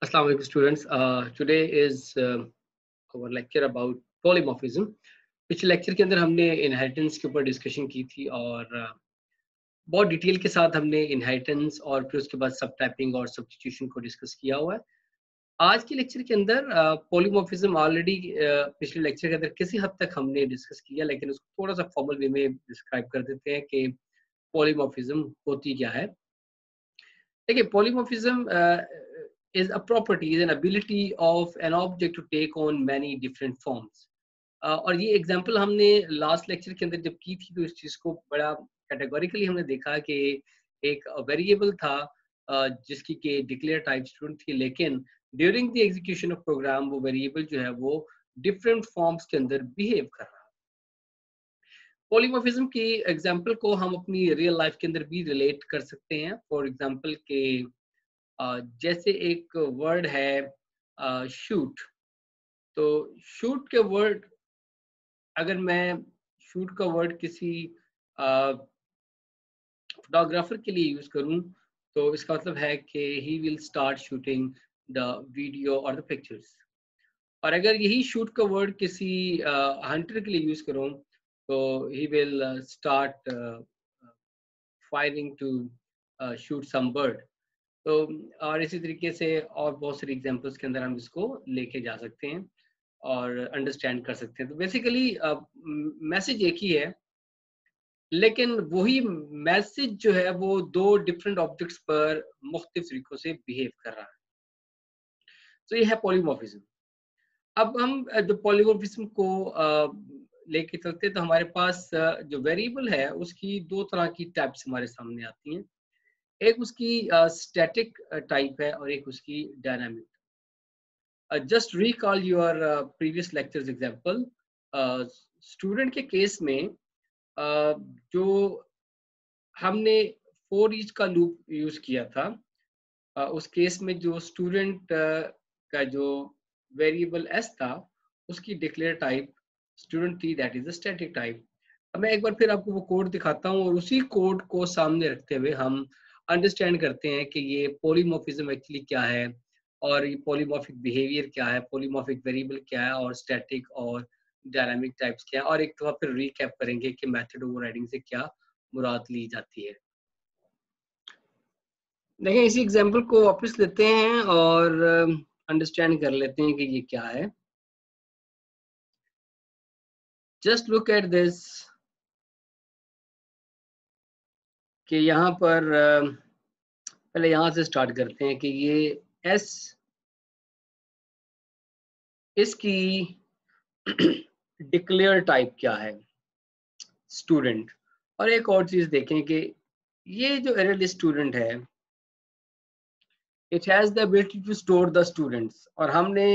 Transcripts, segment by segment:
Assalamu alaikum students. Today is our lecture about polymorphism. पिछले lecture के अंदर हमने इनहेरिटेंस के ऊपर डिस्कशन की थी और बहुत डिटेल के साथ हमने इनहेरिटेंस और फिर उसके बाद सब टाइपिंग और सब्स्टिट्यूशन को डिस्कस किया हुआ है। आज के लेक्चर के अंदर पॉलीमॉर्फिज्म ऑलरेडी पिछले लेक्चर के अंदर किसी हद तक हमने डिस्कस किया, लेकिन उसको थोड़ा सा फॉर्मल वे में डिस्क्राइब कर देते हैं कि पॉलीमॉर्फिज्म होती क्या है। देखिए, polymorphism is a property, is an ability of an object to take on many different forms. और ये एग्जांपल हमने लास्ट लेक्चर के अंदर जब की थी तो इस चीज़ को बड़ा कैटेगोरिकली हमने देखा कि एक वेरिएबल था जिसकी के डिक्लेयर टाइप स्टूडेंट थी, लेकिन during the execution of program वो वेरिएबल जो है वो डिफरेंट फॉर्म्स के अंदर बिहेव कर रहा है। पॉलीमॉर्फिज्म की एग्जांपल को हम अपनी रियल लाइफ के अंदर भी रिलेट कर सकते हैं। फॉर एग्जांपल के जैसे एक वर्ड है शूट, तो शूट के वर्ड अगर मैं शूट का वर्ड किसी फोटोग्राफर के लिए यूज करूं तो इसका मतलब है कि ही will start shooting the video और द पिक्चर्स। और अगर यही शूट का वर्ड किसी हंटर के लिए यूज करूं तो he will start firing to shoot some bird. तो और इसी तरीके से और बहुत सारी एग्जांपल्स के अंदर हम इसको लेके जा सकते हैं और अंडरस्टैंड कर सकते हैं। तो बेसिकली मैसेज एक ही है, लेकिन वही मैसेज जो है वो दो डिफरेंट ऑब्जेक्ट्स पर मुख्तलिफ तरीकों से बिहेव कर रहा है। तो ये है पॉलीमॉर्फिज्म। अब हम जो पॉलीमॉर्फिज्म को लेके चलते हैं तो हमारे पास जो वेरिएबल है उसकी दो तरह की टाइप्स हमारे सामने आती हैं। एक उसकी स्टैटिक टाइप है और एक उसकी dynamic. Just recall your previous lectures example. Student के केस में जो हमने फॉर ईच का लूप यूज किया था, उस केस में जो स्टूडेंट का जो वेरिएबल एस था उसकी डिक्लेयर टाइप स्टूडेंट थी, that is the static type. अब मैं एक बार फिर आपको वो कोड दिखाता हूँ और उसी कोड को सामने रखते हुए हम अंडरस्टैंड करते हैं कि ये पॉलीमॉर्फिज्म एक्चुअली क्या है और ये पॉलीमॉर्फिक बिहेवियर क्या है, पॉलीमॉर्फिक वेरिएबल क्या है और स्टैटिक और डायनामिक टाइप्स क्या है, और एक दफा फिर रिकैप करेंगे कि मेथड ओवरराइडिंग से क्या मुराद ली जाती है। देखिए, इसी एग्जांपल को वापस लेते हैं और अंडरस्टैंड कर लेते हैं कि ये क्या है। जस्ट लुक एट दिस कि यहाँ पर पहले यहाँ से स्टार्ट करते हैं कि ये एस इसकी डिक्लेयर टाइप क्या है, स्टूडेंट। और एक और चीज देखें कि ये जो एरर लिस्ट स्टूडेंट है, it has the ability to store the students, और हमने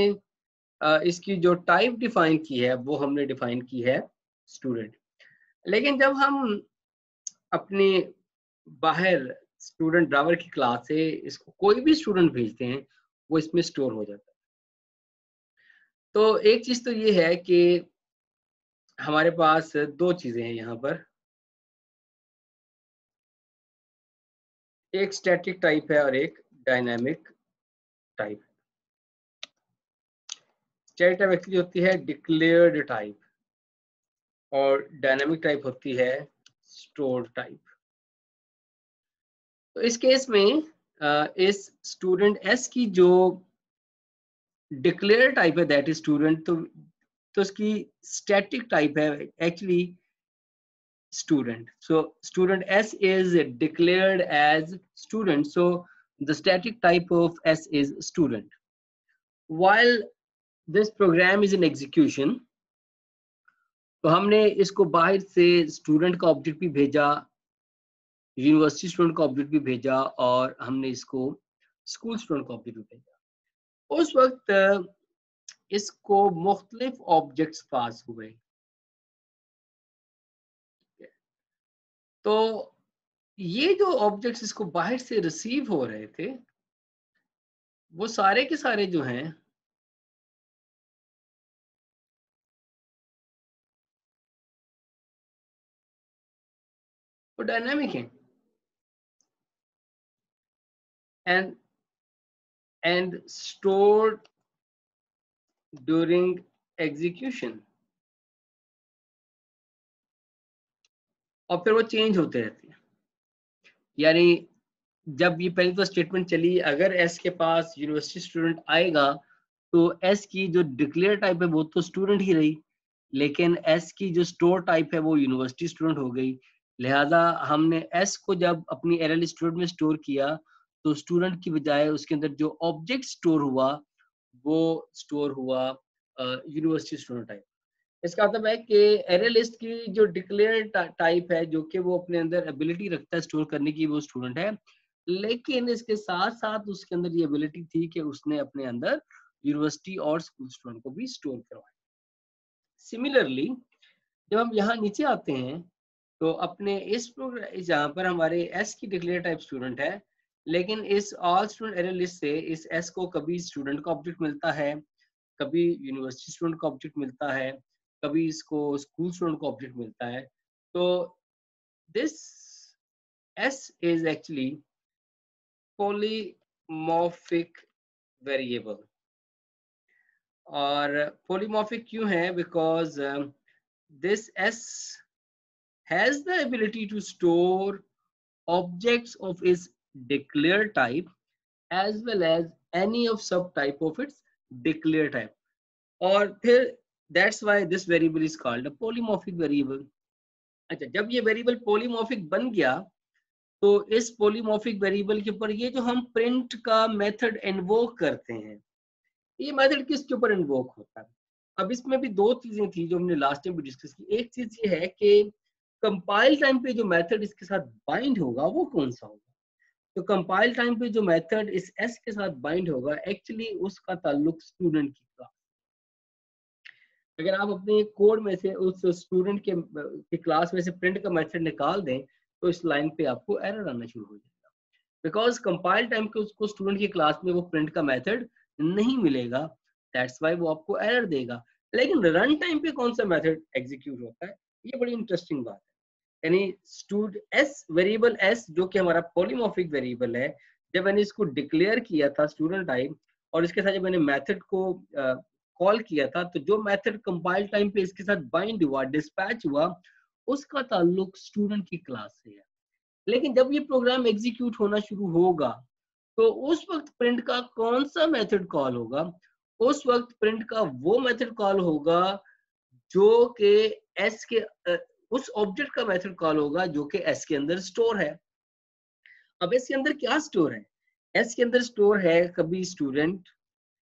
इसकी जो टाइप डिफाइन की है वो हमने डिफाइन की है स्टूडेंट। लेकिन जब हम अपने बाहर स्टूडेंट ड्राइवर की क्लास से इसको कोई भी स्टूडेंट भेजते हैं वो इसमें स्टोर हो जाता है। तो एक चीज तो ये है कि हमारे पास दो चीजें हैं यहाँ पर, एक स्टैटिक टाइप है और एक dynamic type. Static type actually होती है डिक्लेयर्ड टाइप और डायनामिक टाइप होती है स्टोर्ड टाइप। तो इस केस में इस स्टूडेंट एस की जो डिक्लेयर टाइप है दैट इज स्टूडेंट, तो उसकी स्टैटिक टाइप है actually student. So student S is declared as student. So the static type of S is student. While this program is in execution, तो हमने इसको बाहर से स्टूडेंट का ऑब्जेक्ट भी भेजा, यूनिवर्सिटी स्टूडेंट का ऑब्जेक्ट भी भेजा और हमने इसको स्कूल स्टूडेंट का ऑब्जेक्ट भी भेजा। उस वक्त इसको मुख्तलिफ ऑब्जेक्ट्स पास हुए। तो ये जो ऑब्जेक्ट्स इसको बाहर से रिसीव हो रहे थे वो सारे के सारे जो हैं वो डायनामिक हैं। And and stored during execution, और फिर वो चेंज होते रहते हैं। यानी जब ये पहली तो स्टेटमेंट चली, अगर एस के पास यूनिवर्सिटी स्टूडेंट आएगा तो एस की जो डिक्लेयर टाइप है वो तो स्टूडेंट ही रही, लेकिन एस की जो स्टोर टाइप है वो यूनिवर्सिटी स्टूडेंट हो गई। लिहाजा हमने एस को जब अपनी एरएल स्टूडेंट में स्टोर किया तो स्टूडेंट की बजाय उसके अंदर जो ऑब्जेक्ट स्टोर हुआ वो स्टोर हुआ यूनिवर्सिटी स्टूडेंट टाइप। इसका मतलब है कि एरे लिस्ट की जो डिक्लेयर टाइप है जो कि वो अपने अंदर एबिलिटी रखता है स्टोर करने की, वो स्टूडेंट है, लेकिन इसके साथ साथ उसके अंदर ये एबिलिटी थी कि उसने अपने अंदर यूनिवर्सिटी और स्कूल स्टूडेंट को भी स्टोर करवाया। सिमिलरली जब हम यहाँ नीचे आते हैं तो अपने इस प्रोग्राम जहाँ पर हमारे एस की डिक्लेयर टाइप स्टूडेंट है, लेकिन इस ऑल स्टूडेंट एरे लिस्ट से इस एस को कभी स्टूडेंट का ऑब्जेक्ट मिलता है, कभी यूनिवर्सिटी स्टूडेंट का ऑब्जेक्ट मिलता है, कभी इसको स्कूल स्टूडेंट का ऑब्जेक्ट मिलता है। तो this S is actually polymorphic variable. और पॉलीमॉर्फिक क्यों है? Because this S has the ability to store objects of its declared type as well as any of subtype of its declared type, और फिर that's why this variable is called a polymorphic variable। अच्छा, जब ये variable polymorphic बन गया तो इस polymorphic variable के ऊपर ये जो हम प्रिंट का मेथड इन्वोक करते हैं, ये मेथड किसके ऊपर इन्वोक होता है? अब इसमें भी दो चीजें थी जो हमने लास्ट टाइम भी डिस्कस की। एक चीज ये है कि कंपाइल टाइम पे जो मेथड इसके साथ बाइंड होगा वो कौन सा होगा। तो कंपाइल टाइम पे जो मेथड इस एस के साथ बाइंड होगा एक्चुअली उसका ताल्लुक स्टूडेंट की क्लास। अगर आप अपने कोड में से उस स्टूडेंट के क्लास में से प्रिंट का मेथड निकाल दें तो इस लाइन पे आपको एरर आना शुरू हो जाएगा, बिकॉज कंपाइल टाइम पे उसको स्टूडेंट की क्लास में वो प्रिंट का मेथड नहीं मिलेगा, दैट्स वाई वो आपको एरर देगा। लेकिन रन टाइम पे कौन सा मेथड एग्जीक्यूट होता है, ये बड़ी इंटरेस्टिंग बात है। यानी स्टूड एस वेरिएबल एस जो कि हमारा पॉलीमॉर्फिक वेरिएबल है, जब मैंने इसको डिक्लेयर किया था स्टूडेंट टाइप और इसके साथ जब मैंने मेथड को कॉल किया था, तो जो मेथड कंपाइल टाइम पे इसके साथ बाइंड हुआ, डिस्पैच हुआ, उसका ताल्लुक स्टूडेंट की क्लास से है। लेकिन जब ये प्रोग्राम एग्जीक्यूट होना शुरू होगा तो उस वक्त प्रिंट का कौन सा मेथड कॉल होगा? उस वक्त प्रिंट का वो मेथड कॉल होगा जो कि एस के उस ऑब्जेक्ट का मेथड कॉल होगा जो कि एस के अंदर स्टोर है। अब एस के अंदर क्या स्टोर है? एस के अंदर स्टोर है कभी स्टूडेंट,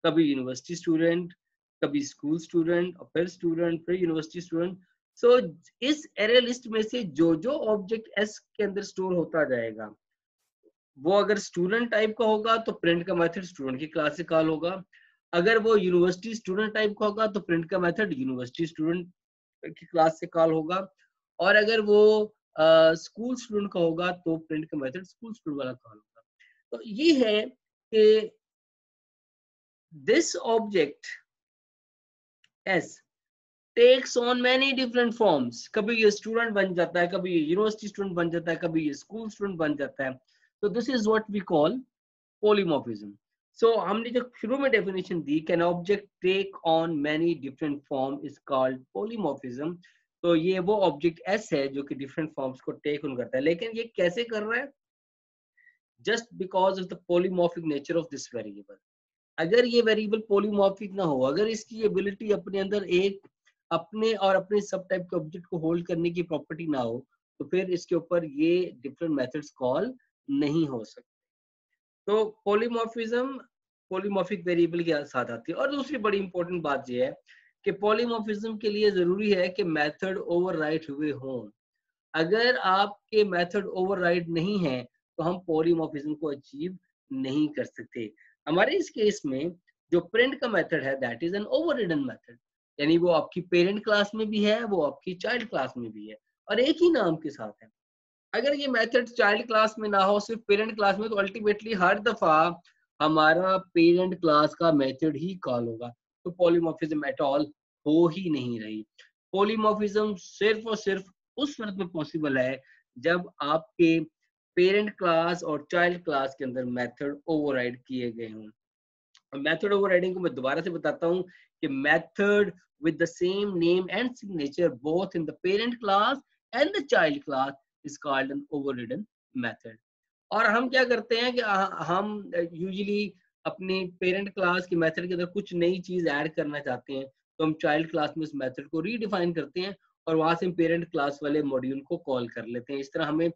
कभी यूनिवर्सिटी स्टूडेंट, कभी स्कूल स्टूडेंट, और फिर स्टूडेंट, फिर यूनिवर्सिटी स्टूडेंट। सो इस एरे लिस्ट में से जो जो ऑब्जेक्ट एस के अंदर स्टोर होता जाएगा वो अगर स्टूडेंट टाइप का होगा तो प्रिंट का मेथड स्टूडेंट की क्लास से कॉल होगा। अगर वो यूनिवर्सिटी स्टूडेंट टाइप का होगा तो प्रिंट का मेथड यूनिवर्सिटी स्टूडेंट की क्लास से कॉल होगा। और अगर वो स्कूल स्टूडेंट का होगा तो प्रिंट का मेथड स्कूल स्टूडेंट वाला कॉल होगा। तो ये है कि this object is takes on many different forms. कभी ये स्टूडेंट बन जाता है, कभी ये यूनिवर्सिटी स्टूडेंट बन जाता है, कभी ये स्कूल स्टूडेंट बन जाता है। तो this is what we call polymorphism. So हमने जो शुरू में डेफिनेशन दी, can object take on many different form is called polymorphism. तो ये वो ऑब्जेक्ट एस है जो कि डिफरेंट फॉर्म्स को टेक ऑन करता है, लेकिन ये कैसे कर रहा है? Just because of the polymorphic nature of this variable. अगर ये वेरिएबल पॉलीमॉर्फिक ना हो, अगर इसकी एबिलिटी अपने अंदर एक अपने और अपने सब टाइप के ऑब्जेक्ट को होल्ड करने की प्रॉपर्टी ना हो, तो फिर इसके ऊपर ये डिफरेंट मेथड्स कॉल नहीं हो सकते। तो पॉलीमॉर्फिज्म पॉलीमॉर्फिक वेरिएबल के साथ आती है। और दूसरी बड़ी इंपॉर्टेंट बात यह है कि पॉलीमॉर्फिज्म के लिए जरूरी है कि मेथड ओवरराइट हुए हों। अगर आपके मेथड ओवरराइड नहीं है तो हम पॉलीमॉर्फिज्म को अचीव नहीं कर सकते। हमारे इस केस में जो प्रिंट का मेथड है दैट इज एन ओवररिडन मेथड, यानी वो आपकी पेरेंट क्लास में भी है, वो आपकी चाइल्ड क्लास में भी है, और एक ही नाम के साथ है। अगर ये मेथड चाइल्ड क्लास में ना हो, सिर्फ पेरेंट क्लास में, तो अल्टीमेटली हर दफा हमारा पेरेंट क्लास का मेथड ही कॉल होगा, तो पॉलीमॉर्फिज्म एट ऑल हो ही नहीं रही। पॉलीमॉर्फिज्म सिर्फ और सिर्फ उस वक्त में पॉसिबल है जब आपके पेरेंट क्लास और चाइल्ड क्लास के अंदर मेथड ओवरराइड किए गए हों। मेथड ओवरराइडिंग को मैं दोबारा से बताता हूँ कि method with the same name and signature both in the parent class and the child class is called an overridden method. और हम क्या करते हैं कि हम यूजुअली अपनी पेरेंट क्लास की मेथड के अंदर कुछ नई चीज ऐड करना चाहते हैं, तो हम चाइल्ड क्लास में उस मेथड को रीडिफाइन करते हैं और वहां से हम पेरेंट क्लास वाले मॉड्यूल को कॉल कर लेते हैं। इस तरह हमें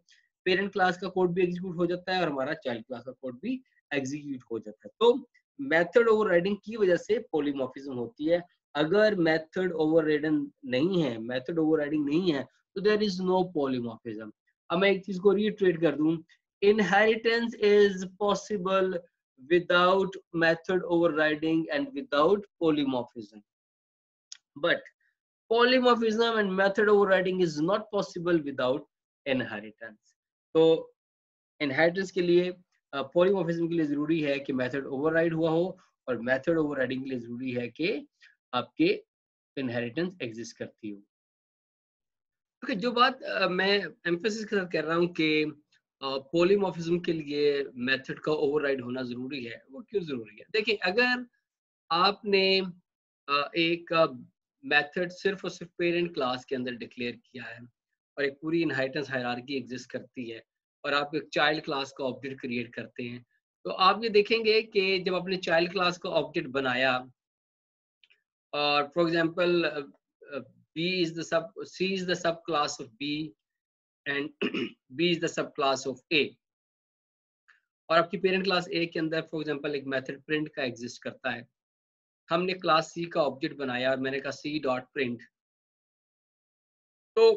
पेरेंट क्लास का कोड भी एग्जीक्यूट हो जाता है और हमारा चाइल्ड क्लास का कोड भी एग्जीक्यूट हो जाता है। तो मेथड ओवरराइडिंग की वजह से पॉलीमॉर्फिज्म होती है। अगर मेथड ओवरराइडिंग नहीं है, मेथड ओवरराइडिंग नहीं है, तो देयर इज नो पॉलीमॉर्फिज्म। अब मैं एक चीज को रीट्रेट कर दूं, inheritance is possible without method overriding and without polymorphism, but polymorphism and method overriding is not possible without inheritance. तो inheritance के लिए polymorphism के लिए जरूरी है कि method override हुआ हो और method overriding के लिए जरूरी है कि आपके inheritance exist करती हो। Okay, जो बात मैं एम्फेसिस के साथ कह रहा हूँ कि पॉलीमॉर्फिज्म के लिए मेथड का ओवरराइड होना जरूरी है, वो क्यों जरूरी है? देखिए, अगर आपने एक मेथड सिर्फ और सिर्फ पेरेंट क्लास के अंदर डिक्लेयर किया है और एक पूरी इनहेरिटेंस हायरार्की एग्जिस्ट करती है और आप एक चाइल्ड क्लास का ऑब्जेक्ट क्रिएट करते हैं, तो आप ये देखेंगे कि जब आपने चाइल्ड क्लास का ऑब्जेक्ट बनाया और for example B is the C is the subclass of B and B is the subclass of A, और आपकी पेरेंट क्लास A के अंदर फॉर एग्जांपल एक मेथड प्रिंट का एग्जिस्ट करता है। हमने क्लास C का ऑब्जेक्ट बनाया और मैंने कहा C डॉट प्रिंट, तो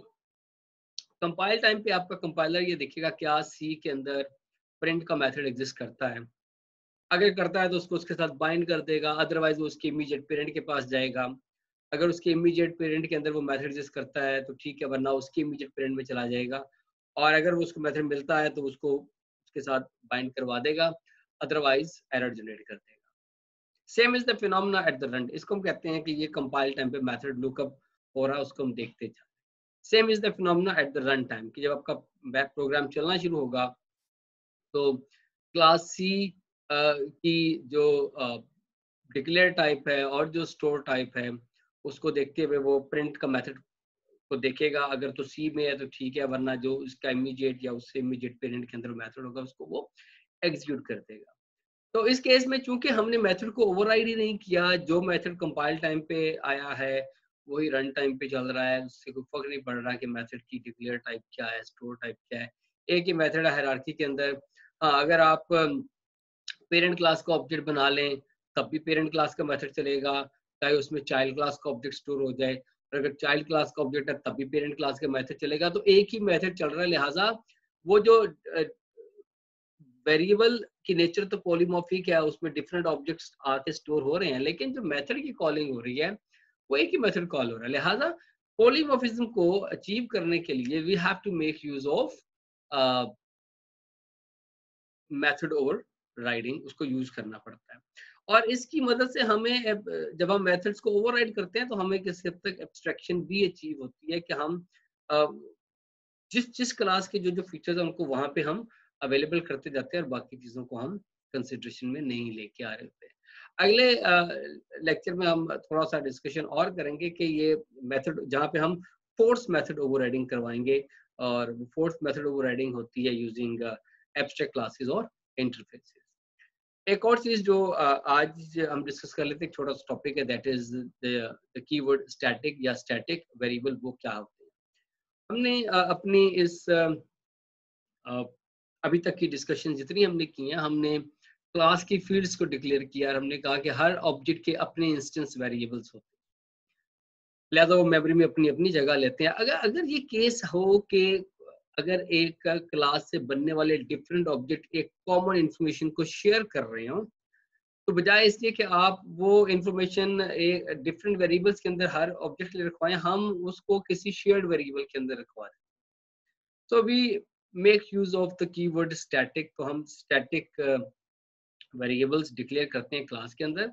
कंपाइल टाइम पे आपका कंपाइलर ये देखेगा क्या C के अंदर प्रिंट का मेथड एग्जिस्ट करता है। अगर करता है तो उसको उसके साथ बाइंड कर देगा, अदरवाइज वो उसके इमीडिएट पेरेंट के पास जाएगा। अगर उसके इमीडिएट पेरेंट के अंदर वो मेथड एग्जिस्ट करता है तो ठीक है, वरना उसके इमीडिएट पेरेंट में चला जाएगा और अगर वो उसको मेथड मिलता है तो उसको उसके साथ बाइंड करवा देगा, अदरवाइज एरर जनरेट कर देगा। Same is the phenomena at the run. इसको हम कहते हैं कि ये कंपाइल टाइम पे मेथड लुकअप हो रहा है, उसको हम देखते जाते हैं। Same is the phenomena at the run time, कि जब आपका बैक प्रोग्राम चलना शुरू होगा तो क्लास सी की जो डिक्लेयर टाइप है और जो स्टोर टाइप है उसको देखते हुए वो प्रिंट का मेथड को देखेगा। अगर तो सी में है तो ठीक है, वरना जो उसका इमीडिएट या उससे इमीडिएट पेरेंट के अंदर मेथड होगा उसको वो एग्जीक्यूट कर देगा। तो इस केस में चूंकि हमने मेथड को ओवरराइड ही नहीं किया, जो मेथड कंपाइल टाइम पे आया है वही रन टाइम पे चल रहा है, उससे कोई फर्क नहीं पड़ रहा कि मेथड की डिक्लेयर टाइप क्या है, स्टोर टाइप क्या है, एक ही मेथड है हायरार्की के अंदर। हाँ, अगर आप पेरेंट क्लास का ऑब्जेक्ट बना लें तब भी पेरेंट क्लास का मेथड चलेगा, चाहे उसमें चाइल्ड क्लास का ऑब्जेक्ट स्टोर हो जाए, और अगर चाइल्ड क्लास का ऑब्जेक्ट है तब भी पेरेंट क्लास का मेथड चलेगा। तो एक ही मेथड चल रहा है, लिहाजा वो जो वेरिएबल की नेचर तो पॉलीमॉर्फिक है, उसमें डिफरेंट ऑब्जेक्ट्स आके स्टोर हो रहे हैं, लेकिन जो मेथड की कॉलिंग हो रही है वो एक ही मेथड कॉल हो रहा है। लिहाजा पॉलीमॉर्फिज्म को अचीव करने के लिए we have to make use of method overriding, उसको यूज करना पड़ता है। और इसकी मदद से हमें जब हम मेथड्स को ओवरराइड करते हैं तो हमें किसी हद तक एब्स्ट्रैक्शन भी अचीव होती है कि हम जिस जिस क्लास के जो जो फीचर्स हैं उनको वहां पे हम अवेलेबल करते जाते हैं और बाकी चीजों को हम कंसिडरेशन में नहीं लेके आ रहे होते। अगले लेक्चर में हम थोड़ा सा डिस्कशन और करेंगे कि ये मेथड जहाँ पे हम फोर्स मेथड ओवरराइडिंग करवाएंगे, और फोर्स मेथड ओवरराइडिंग होती है यूजिंग एब्स्ट्रैक्ट क्लासेस और इंटरफेसेस। एक और चीज जो आज हम डिस्कस कर लेते हैं, छोटा सा टॉपिक है, that is the keyword static या स्टैटिक वेरिएबल। वो क्या होते हैं? हमने अपनी इस अभी तक की डिस्कशन जितनी हमने की है, हमने क्लास की फील्ड्स को डिक्लेयर किया और हमने कहा कि हर ऑब्जेक्ट के अपने इंस्टेंस वेरिएबल्स होते हैं, लिहाजा वो मेमोरी में अपनी अपनी जगह लेते हैं। अगर अगर ये केस हो कि अगर एक क्लास से बनने वाले डिफरेंट ऑब्जेक्ट एक कॉमन इंफॉर्मेशन को शेयर कर रहे हो, तो बजाय इसलिए कि आप वो इंफॉर्मेशन एक डिफरेंट वेरिएबल्स के अंदर हर ऑब्जेक्ट के लिए रखवाएं, हम उसको किसी शेयर्ड वेरिएबल के अंदर रखवा दें। So we make use of the keyword static। तो हम static variables डिक्लेयर करते हैं क्लास के अंदर।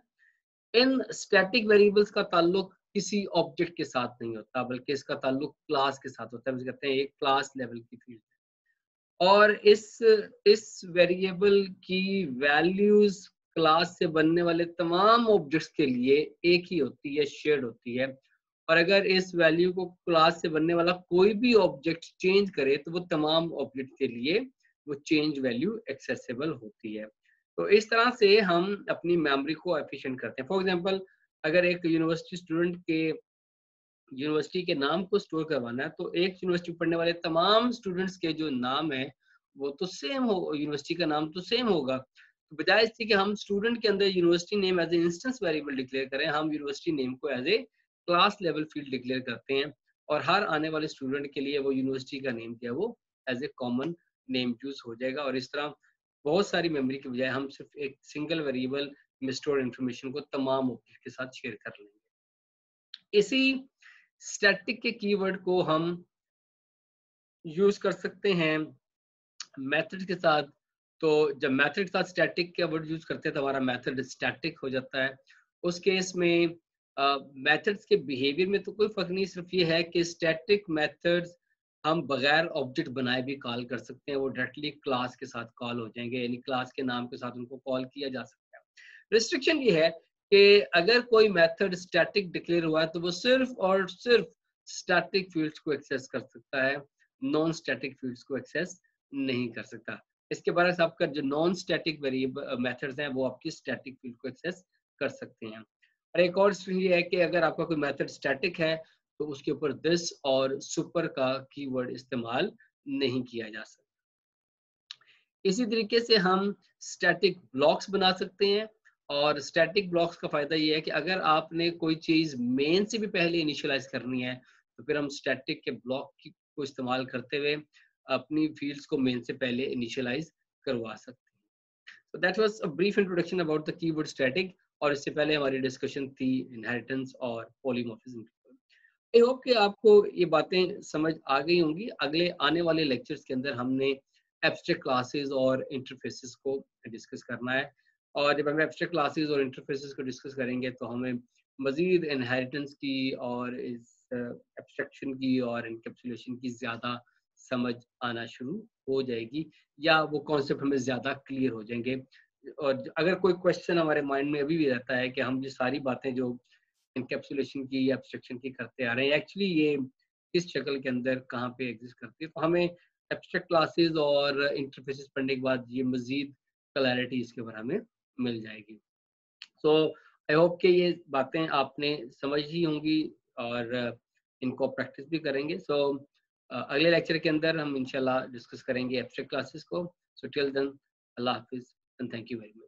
इन static variables का ताल्लुक किसी ऑब्जेक्ट के साथ नहीं होता, बल्कि इसका ताल्लुक क्लास के साथ होता है। हम कहते हैं एक क्लास लेवल की फील्ड, और इस वेरिएबल की वैल्यूज क्लास से बनने वाले तमाम ऑब्जेक्ट्स के लिए एक ही होती है, शेयर्ड होती है। और अगर इस वैल्यू को क्लास से बनने वाला कोई भी ऑब्जेक्ट चेंज करे तो वो तमाम ऑब्जेक्ट के लिए वो चेंज वैल्यू एक्सेसिबल होती है। तो इस तरह से हम अपनी मेमोरी को एफिशिएंट करते हैं। फॉर एग्जांपल, अगर एक यूनिवर्सिटी स्टूडेंट के यूनिवर्सिटी के नाम को स्टोर करवाना है, तो एक यूनिवर्सिटी में पढ़ने वाले तमाम स्टूडेंट्स के जो नाम है वो तो सेम हो, यूनिवर्सिटी का नाम तो सेम होगा। तो बजाय इसके कि हम स्टूडेंट के अंदर university name as a instance variable declare करें, हम यूनिवर्सिटी नेम को as a class level field declare करते हैं और हर आने वाले स्टूडेंट के लिए वो यूनिवर्सिटी का नेम क्या है वो as a common name choose हो जाएगा। और इस तरह बहुत सारी मेमोरी के बजाय हम सिर्फ एक सिंगल वेरिएबल में स्टोर इन्फॉर्मेशन को तमाम ऑब्जेक्ट के साथ शेयर कर लेंगे। इसी स्टैटिक के कीवर्ड को हम यूज कर सकते हैं मेथड के साथ। तो जब मेथड के साथ स्टैटिक का वर्ड यूज करते हैं तो हमारा मेथड स्टैटिक हो जाता है। उस केस में मेथड्स के बिहेवियर में तो कोई फर्क नहीं, सिर्फ ये है कि स्टैटिक मेथड्स हम बगैर ऑब्जेक्ट बनाए भी कॉल कर सकते हैं, वो डायरेक्टली क्लास के साथ कॉल हो जाएंगे, यानी क्लास के नाम के साथ उनको कॉल किया जा सकता है। रिस्ट्रिक्शन ये है कि अगर कोई मेथड स्टैटिक डिक्लेयर हुआ है तो वो सिर्फ और सिर्फ स्टैटिक फील्ड्स को एक्सेस कर सकता है, नॉन स्टैटिक फील्ड्स को एक्सेस नहीं कर सकता। इसके बरक्स आपका जो नॉन स्टैटिक वेरिएबल मेथड्स हैं वो आपकी स्टैटिक फील्ड को एक्सेस कर सकते हैं। और एक और ये है कि अगर आपका कोई मेथड स्टैटिक है तो उसके ऊपर दिस और सुपर का कीवर्ड इस्तेमाल नहीं किया जा सकता। इसी तरीके से हम स्टैटिक ब्लॉक्स बना सकते हैं। और स्टैटिक ब्लॉक्स का फायदा ये है कि अगर आपने कोई चीज मेन से भी पहले इनिशियलाइज करनी है तो फिर हम स्टैटिक के ब्लॉक को इस्तेमाल करते हुए अपनी फील्ड्स को मेन से पहले इनिशियलाइज करवा सकते हैं। So that was a brief introduction about the keyword static। और इससे पहले हमारी डिस्कशन थी इनहेरिटेंस और पॉलीमॉर्फिज्म। आई होप कि आपको ये बातें समझ आ गई होंगी। अगले आने वाले लेक्चर्स के अंदर हमने एब्स्ट्रैक्ट क्लासेस और इंटरफेसेस को डिस्कस करना है। और जब हम एब्स्ट्रैक्ट क्लासेस और इंटरफेसेस को डिस्कस करेंगे तो हमें मजीद इनहेरिटेंस की और इस एब्स्ट्रैक्शन की और इनकैप्सुलेशन की ज़्यादा समझ आना शुरू हो जाएगी, या वो कॉन्सेप्ट हमें ज़्यादा क्लियर हो जाएंगे। और अगर कोई क्वेश्चन हमारे माइंड में अभी भी रहता है कि हम ये सारी बातें जो इनकैप्सुलेशन की या एब्स्ट्रैक्शन की करते आ रहे हैं, एक्चुअली ये किस शक्ल के अंदर कहाँ पे एग्जिस्ट करती है, तो हमें एब्स्ट्रैक्ट क्लासेस और इंटरफेसेस पढ़ने के बाद ये मजीद क्लैरिटी इसके ऊपर हमें मिल जाएगी। सो आई होप कि ये बातें आपने समझ ही होंगी और इनको प्रैक्टिस भी करेंगे। सो अगले लेक्चर के अंदर हम इंशाल्लाह डिस्कस करेंगे एब्स्ट्रैक्ट क्लासेस को। सो टिल देन, अल्लाह हाफिज and thank you very much.